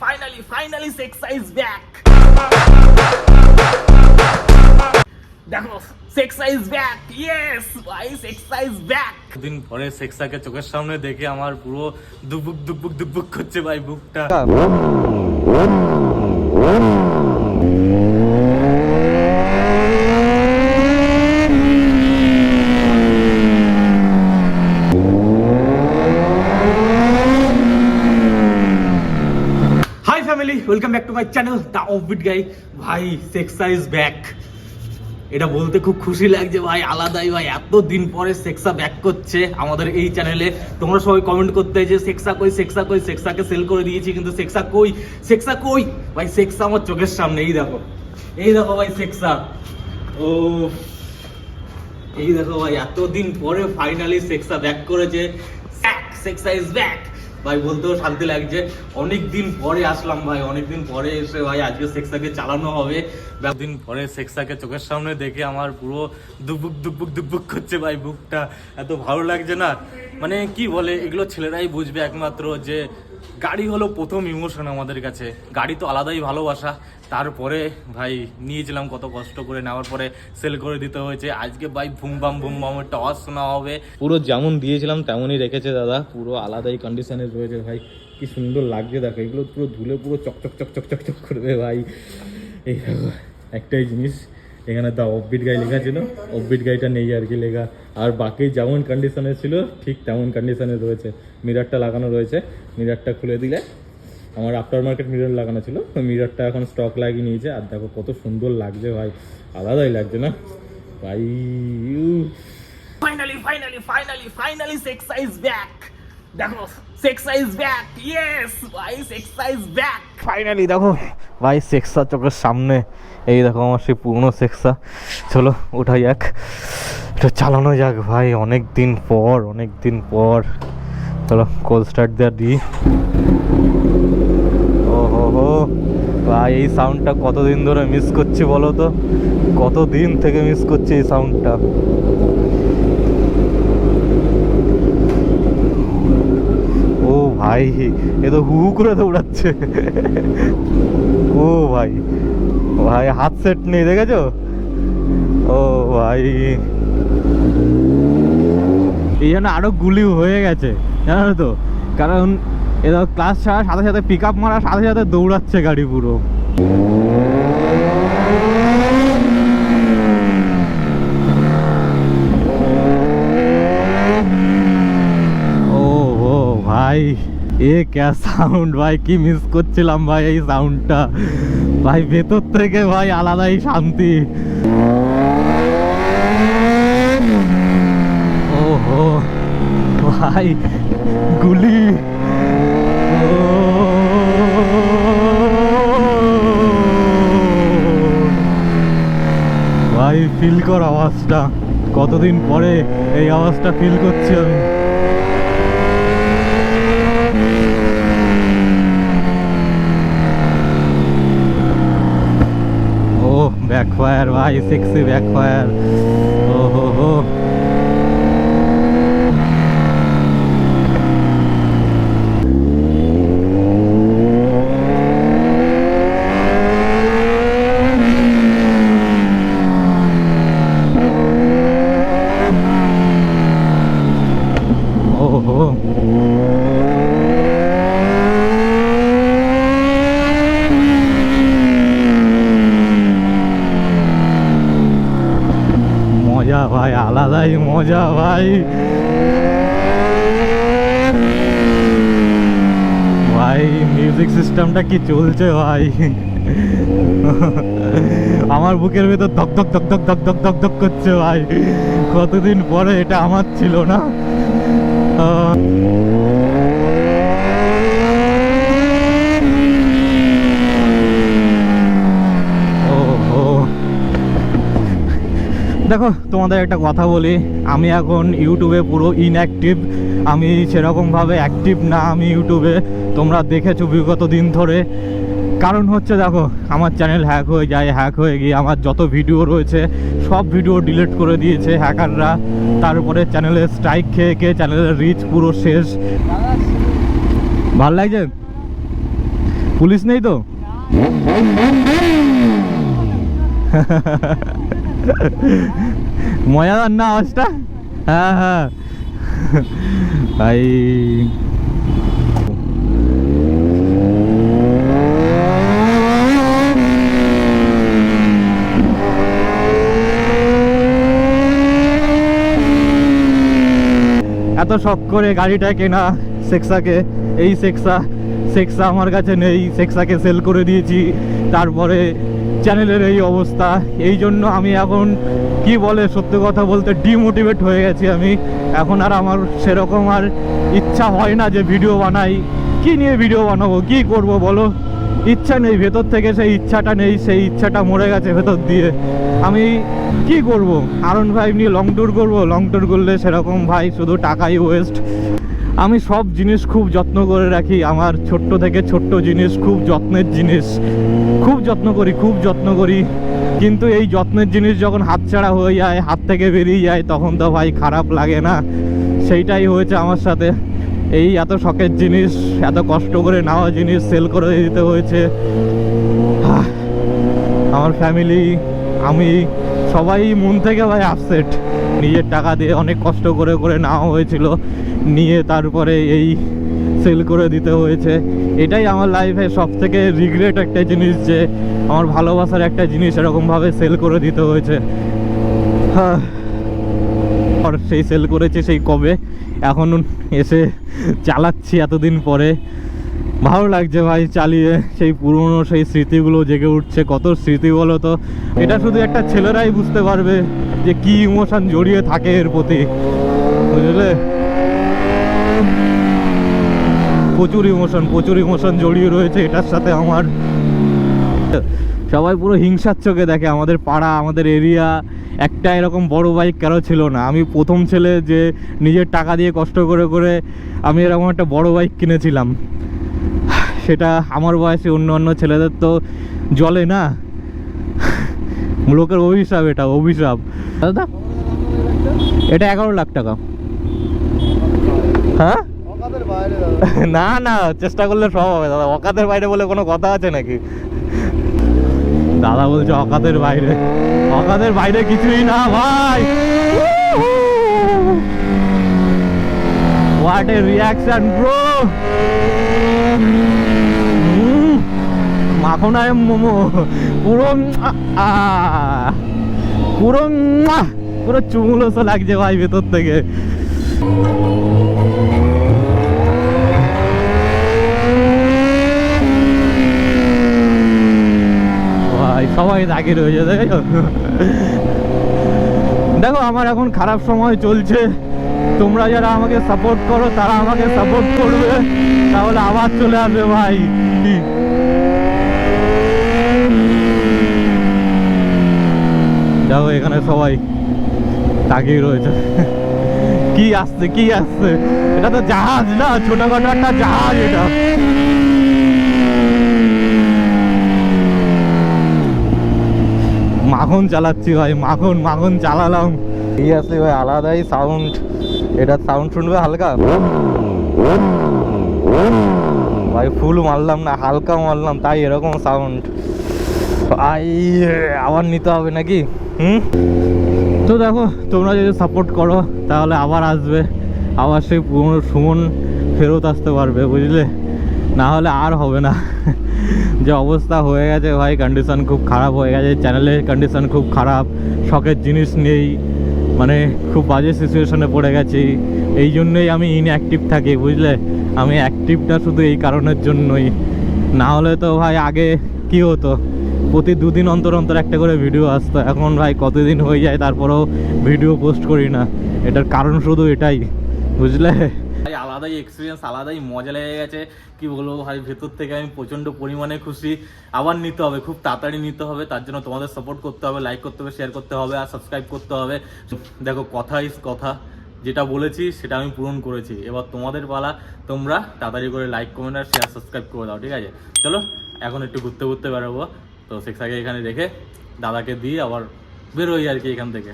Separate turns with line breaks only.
finally Sexa is back. দেখো Sexa is back. Yes, ভাই Sexa is back.
দিন পরে সেক্সাকে চোখের সামনে দেখে আমার পুরো দুবুক করছে ভাই বুকটা।
Hi family, welcome back to my channel the offbeat guy. ভাই Sexa is back, এটা বলতে খুব খুশি লাগছে ভাই, আলাদাই ভাই। এতদিন পরে Sexa ব্যাক করছে আমাদের এই চ্যানেলে। তোমরা সবাই কমেন্ট করতে যে Sexa কই, Sexa কই, Sexa-কে সেল করে দিয়েছি, কিন্তু Sexa কই, Sexa কই ভাই? Sexa আমার চোখের সামনে, এই দেখো ভাই Sexa। ও এই দেখো ভাই, এতদিন পরে ফাইনালি Sexa ব্যাক করেছে। Sexa is back ভাই, বলতেও শান্তি লাগছে। অনেকদিন পরে আসলাম ভাই, অনেকদিন পরে এসে ভাই আজকে Sexa-কে চালানো হবে।
দিন পরে সেক্সাকে চোখের সামনে দেখে আমার পুরো দুবুক করছে ভাই বুকটা। এত ভালো লাগছে না, মানে কি বলে, এগুলো ছেলেরাই বুঝবে একমাত্র, যে গাড়ি হলো প্রথম ইমোশন আমাদের কাছে। গাড়ি তো আলাদাই ভালোবাসা। তারপরে ভাই নিয়েছিলাম কত কষ্ট করে, নেওয়ার পরে সেল করে দিতে হয়েছে। আজকে ভাই বুম বাম একটা আওয়াজ শোনা হবে। পুরো যেমন দিয়েছিলাম তেমনই রেখেছে দাদা, পুরো আলাদাই কন্ডিশনে রয়েছে ভাই। কি সুন্দর লাগছে দেখো, এগুলো পুরো ধুলে পুরো চকচক করবে ভাই। এই দেখো একটাই জিনিস, এখানে দা অফবিট গাই লেখা ছিল, অফবিট গাইটা নেই আর কি লেখা। আর বাকি যেমন কন্ডিশনে ছিল ঠিক তেমন কন্ডিশনে রয়েছে। মিরারটা লাগানো রয়েছে, মিরারটা খুলে দিলে, আমার আফটার মার্কেট মিরর লাগানো ছিল, তো মিররটা এখন স্টক লাগিয়ে নিয়েছে। আর দেখো কত সুন্দর লাগছে ভাই, আলাদাই লাগছে না ভাই।
Finally Sexa is back. দেখো Sexa is back. Yes, ভাই Sexa is back.
ফাইনালি দেখো ভাই Sexa চোখের সামনে। এই দেখো আমার সেই পুরনো Sexa। চলো ওঠাই যাক, এটা চালানো যাক ভাই। অনেক দিন পর চলো কোল স্টার্ট দেওয়া দিই। ওহো ভাই, এই সাউন্ডটা কতদিন ধরে মিস করছি বলো তো, কতদিন থেকে মিস করছি এই সাউন্ডটা। ও ভাই, এ তো হু করে দৌড়াচ্ছে। ও ভাই হাত সেট নেই, দেখেছো? ও ভাই, এই জন্য আরো গুলি হয়ে গেছে জানো তো, কারণ এরা ক্লাস ছাড়ার সাথে সাথে পিক আপ মারার সাথে সাথে দৌড়াচ্ছে গাড়ি পুরো। ও ভাই, এ ক্যা সাউন্ড ভাই, কি মিস করছিলাম ভাই এই সাউন্ডটা ভাই। ভেতর থেকে ভাই আলাদাই শান্তি। ওহো ভাই, গুলি ভাই, ফিল কর আওয়াজটা। কতদিন পরে এই আওয়াজটা ফিল করছি আমি। ও ব্যাকফায়ার ভাই, সেক্সি ব্যাকফায়ার। ও হো মজা ভাই, আলাদাই মজা ভাই। ভাই মিউজিক সিস্টেমটা কি চলছে ভাই, আমার বুকের ভেতর ধক ধক ধক ধক ধক ধক ধক ধক করছে ভাই। কতদিন পরে এটা আমার ছিল না। দেখো তোমাদের একটা কথা বলি, আমি এখন ইউটিউবে পুরো ইনঅ্যাক্টিভ। আমি সেরকমভাবে অ্যাক্টিভ না আমি ইউটিউবে, তোমরা দেখেছো বিগত দিন ধরে। কারণ হচ্ছে দেখো, আমার চ্যানেল হ্যাক হয়ে গিয়ে আমার যত ভিডিও রয়েছে সব ভিডিও ডিলিট করে দিয়েছে হ্যাকাররা। তারপরে চ্যানেলে স্ট্রাইক খেয়ে চ্যানেলের রিচ পুরো শেষ। ভাল লাগছে
পুলিশ নেই তো? মজাদার না আওয়াজটা? হ্যাঁ হ্যাঁ ভাই এত শখ করে গাড়িটা কেনা সেক্সাকে, এই সেক্সা আমার কাছে নেই, সেক্সাকে সেল করে দিয়েছি, তারপরে চ্যানেলের এই অবস্থা। এই জন্য আমি এখন কি বলে সত্যি কথা বলতে ডিমোটিভেট হয়ে গেছি আমি। এখন আর আমার সেরকম আর ইচ্ছা হয় না যে ভিডিও বানাই। কি নিয়ে ভিডিও বানাবো, কি করব বলো? ইচ্ছা নেই, ভেতর থেকে সেই ইচ্ছাটা নেই, সেই ইচ্ছাটা মরে গেছে ভেতর দিয়ে। আমি কি করব? R15 নিয়ে লং ট্যুর করবো, লং ট্যুর করলে সেরকম ভাই শুধু টাকাই ওয়েস্ট। আমি সব জিনিস খুব যত্ন করে রাখি, আমার ছোট্ট থেকে ছোট্ট জিনিস খুব যত্নের জিনিস, খুব যত্ন করি। কিন্তু এই যত্নের জিনিস যখন হাতছাড়া হয়ে যায়, হাত থেকে বেরিয়ে যায়, তখন তো ভাই খারাপ লাগে না? সেইটাই হয়েছে আমার সাথে। এই এত শখের জিনিস, এত কষ্ট করে নেওয়া জিনিস সেল করে দিতে হয়েছে। আমার ফ্যামিলি, আমি সবাই মন থেকে ভাই আপসেট। নিজের টাকা দিয়ে অনেক কষ্ট করে করে নেওয়া হয়েছিল, নিয়ে তারপরে এই সেল করে দিতে হয়েছে। এটাই আমার লাইফে সব থেকে রিগ্রেট একটা জিনিস, যে আমার ভালোবাসার একটা জিনিস এরকমভাবে সেল করে দিতে হয়েছে। আর সেই সেল করেছে সেই কবে, এখন এসে চালাচ্ছি এতদিন পরে। ভালো লাগছে ভাই চালিয়ে, সেই পুরনো সেই স্মৃতিগুলো জেগে উঠছে। কত স্মৃতি বলো তো, এটা শুধু একটা ছেলেরাই বুঝতে পারবে যে কি ইমোশন জড়িয়ে থাকে এর প্রতি, বুঝলে? প্রচুর ইমোশন জড়িয়ে রয়েছে এটার সাথে আমার। সবাই পুরো হিংসার চোখে দেখে আমাদের পাড়া, আমাদের এরিয়া। একটা এরকম বড় বাইক কারো ছিল না। আমি প্রথম ছেলে যে নিজের টাকা দিয়ে কষ্ট করে করে আমি এরকম একটা বড় বাইক কিনেছিলাম। সেটা আমার বয়সে অন্য ছেলেদের তো জ্বলে না। লোকের অভিশাপ, এটা অভিশাপ। দাদা এটা 11 লাখ টাকা। হ্যাঁ না না, চেষ্টা করলে সব হবে দাদা। অকাতের বাইরে বলে কোনো কথা আছে নাকি? দাদা বলছে অকাতের বাইরে, অকাতের বাইরে কিছুই না ভাই। What a reaction bro. মাখন আর মোমো পুরো পুরো পুরো চুমুলসো লাগছে ভাই ভেতর থেকে। সবাই দাগি রয়েছে দেখো। আমার এখন খারাপ সময় চলছে, তোমরা যারা আমাকে সাপোর্ট করো তারা আমাকে সাপোর্ট করবে, তাহলে আবার চলে আসবে ভাই। দেখো এখানে সবাই তাকিয়ে রয়েছে। কি আসছে? এটা তো জাহাজ না, ছোটখাটো একটা জাহাজ এটা। মাখন চালাচ্ছি ভাই, মাখন চালালাম। এই আছে ভাই আলাদাই সাউন্ড, এটা সাউন্ড শুনবে হালকা ভাই। ফুল মারলাম না, হালকা মারলাম, তাই এরকম সাউন্ড। আবার নিতে হবে নাকি? তো দেখো, তোমরা যদি সাপোর্ট করো তাহলে আবার আসবে, আবার সেই পুরনো সুমন ফেরত আসতে পারবে, বুঝলে? না হলে আর হবে না। যে অবস্থা হয়ে গেছে ভাই, কন্ডিশন খুব খারাপ হয়ে গেছে, চ্যানেলের কন্ডিশন খুব খারাপ, শখের জিনিস নেই, মানে খুব বাজে সিচুয়েশনে পড়ে গেছি। এই জন্যই আমি ইনঅ্যাক্টিভ থাকি, বুঝলে? আমি অ্যাক্টিভটা শুধু এই কারণের জন্যই। না হলে তো ভাই আগে কি হতো, প্রতি দুদিন অন্তর একটা করে ভিডিও আসতো। এখন ভাই কতদিন হয়ে যায় তারপরেও ভিডিও পোস্ট করি না। এটার কারণ শুধু এটাই, বুঝলে? ভাই আলাদাই এক্সপিরিয়েন্স, আলাদাই মজা লেগে গেছে। কি বলবো ভাই, ভেতর থেকে আমি প্রচণ্ড পরিমাণে খুশি। আবার নিতে হবে, খুব তাড়াতাড়ি নিতে হবে। তার জন্য তোমাদের সাপোর্ট করতে হবে, লাইক করতে হবে, শেয়ার করতে হবে, আর সাবস্ক্রাইব করতে হবে। দেখো কথা ইজ কথা, যেটা বলেছি সেটা আমি পূরণ করেছি। এবার তোমাদের পালা, তোমরা তাড়াতাড়ি করে লাইক, কমেন্ট আর শেয়ার সাবস্ক্রাইব করে দাও, ঠিক আছে? চলো এখন একটু ঘুরতে বেরোবো। তো সেক্সাকে এখানে রেখে দাদাকে দিয়ে আবার বেরোই আর কি এখান থেকে।